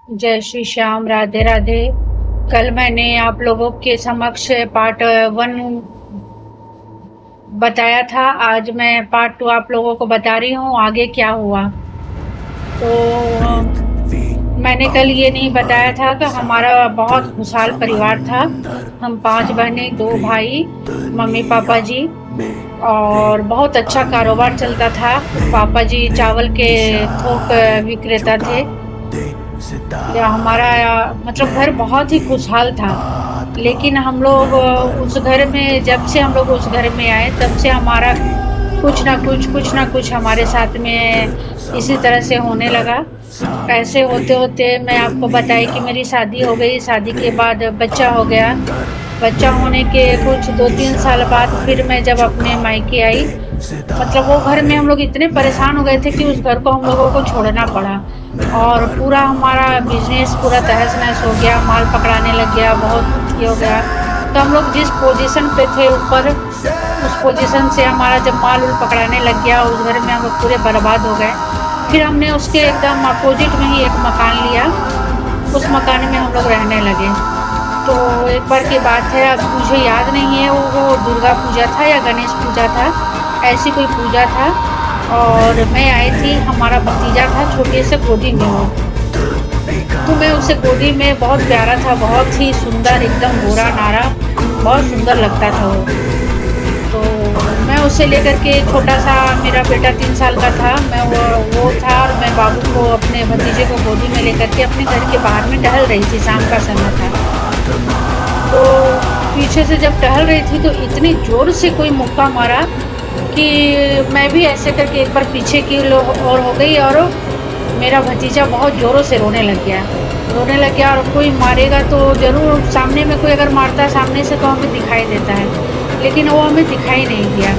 जय श्री श्याम, राधे राधे। कल मैंने आप लोगों के समक्ष पार्ट 1 बताया था। आज मैं पार्ट 2 आप लोगों को बता रही हूँ आगे क्या हुआ। तो मैंने कल ये नहीं बताया था कि हमारा बहुत खुशहाल परिवार था। हम 5 बहनें, 2 भाई, मम्मी पापा जी, और बहुत अच्छा कारोबार चलता था। पापा जी चावल के थोक विक्रेता थे। या हमारा मतलब घर बहुत ही खुशहाल था। लेकिन हम लोग उस घर में, जब से हम लोग उस घर में आए तब से हमारा कुछ ना कुछ हमारे साथ में इसी तरह से होने लगा। ऐसे होते होते मैं आपको बताई कि मेरी शादी हो गई। शादी के बाद बच्चा हो गया। बच्चा होने के कुछ 2-3 साल बाद फिर मैं जब अपने मायके आई, मतलब वो घर में हम लोग इतने परेशान हो गए थे कि उस घर को हम लोगों को छोड़ना पड़ा। और पूरा हमारा बिजनेस पूरा तहस-नहस हो गया, माल पकड़ाने लग गया, बहुत ये हो गया। तो हम लोग जिस पोजीशन पे थे ऊपर, उस पोजीशन से हमारा जब माल-उल पकड़ाने लग गया, उस घर में हम लोग पूरे बर्बाद हो गए। फिर हमने उसके एकदम अपोजिट में ही एक मकान लिया। उस मकान में हम लोग रहने लगे। तो एक बार की बात है, अब मुझे याद नहीं है वो दुर्गा पूजा था या गणेश पूजा था, ऐसी कोई पूजा था। और मैं आई थी, हमारा भतीजा था छोटे से गोदी में वो। तो मैं उसे गोदी में, बहुत प्यारा था, बहुत ही सुंदर, एकदम गोरा नारा, बहुत सुंदर लगता था वो। तो मैं उसे लेकर के, छोटा सा मेरा बेटा 3 साल का था, मैं वो था, और मैं बाबू को, अपने भतीजे को गोदी में लेकर के अपने घर के बाहर में टहल रही थी। शाम का समय था। तो पीछे से जब टहल रही थी तो इतनी जोर से कोई मुक्का मारा कि मैं भी ऐसे करके एक बार पीछे की और हो गई, और मेरा भतीजा बहुत ज़ोरों से रोने लग गया। और कोई मारेगा तो ज़रूर, सामने में कोई अगर मारता है सामने से तो हमें दिखाई देता है, लेकिन वो हमें दिखाई नहीं दिया।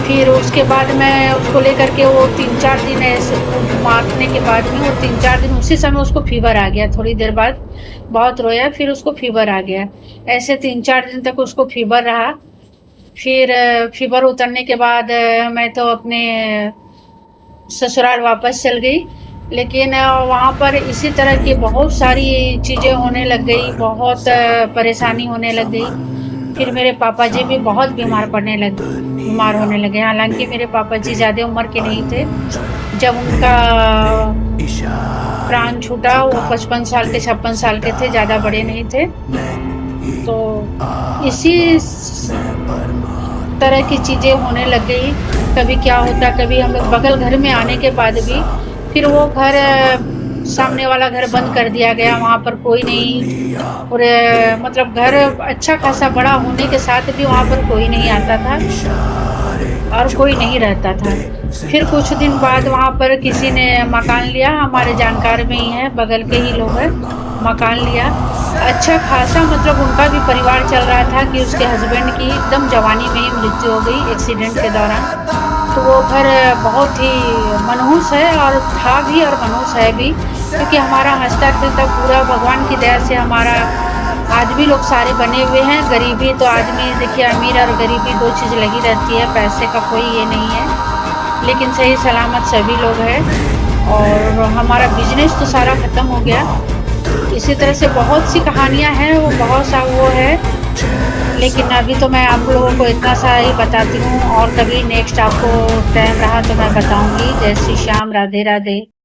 फिर उसके बाद मैं उसको लेकर के, वो 3-4 दिन ऐसे मारने के बाद में, वो 3-4 दिन उसी समय उसको फीवर आ गया। थोड़ी देर बाद बहुत रोया, फिर उसको फीवर आ गया। ऐसे 3-4 दिन तक उसको फीवर रहा। फिर फीवर उतरने के बाद मैं तो अपने ससुराल वापस चल गई। लेकिन वहाँ पर इसी तरह की बहुत सारी चीज़ें होने लग गई, बहुत परेशानी होने लग गई। फिर मेरे पापा जी भी बहुत बीमार होने लगे। हालांकि मेरे पापा जी ज़्यादा उम्र के नहीं थे। जब उनका प्राण छूटा वो 55 साल के, 56 साल के थे, ज़्यादा बड़े नहीं थे। तो इसी तरह की चीज़ें होने लग गई। कभी क्या होता, कभी हम लोग बगल घर में आने के बाद भी फिर वो घर, सामने वाला घर बंद कर दिया गया, वहाँ पर कोई नहीं। और मतलब घर अच्छा खासा बड़ा होने के साथ भी वहाँ पर कोई नहीं आता था और कोई नहीं रहता था। फिर कुछ दिन बाद वहाँ पर किसी ने मकान लिया, हमारे जानकार में ही है, बगल के ही लोग हैं। मकान लिया अच्छा खासा, मतलब उनका भी परिवार चल रहा था कि उसके हस्बैंड की एकदम जवानी में ही मृत्यु हो गई एक्सीडेंट के दौरान। तो वो घर बहुत ही मनहूस है, और था भी और मनहूस है भी, क्योंकि हमारा हँसता खेलता पूरा, भगवान की दया से हमारा आदमी लोग सारे बने हुए हैं। गरीबी तो आदमी, देखिए, अमीर और गरीबी 2 चीज़ लगी रहती है, पैसे का कोई ये नहीं है। लेकिन सही सलामत सभी लोग हैं। और हमारा बिजनेस तो सारा ख़त्म हो गया। इसी तरह से बहुत सी कहानियाँ हैं, वो बहुत सा वो है। लेकिन अभी तो मैं आप लोगों को इतना सा ही बताती हूँ, और कभी नेक्स्ट आपको टाइम रहा तो मैं बताऊँगी। जय श्री श्याम, राधे राधे।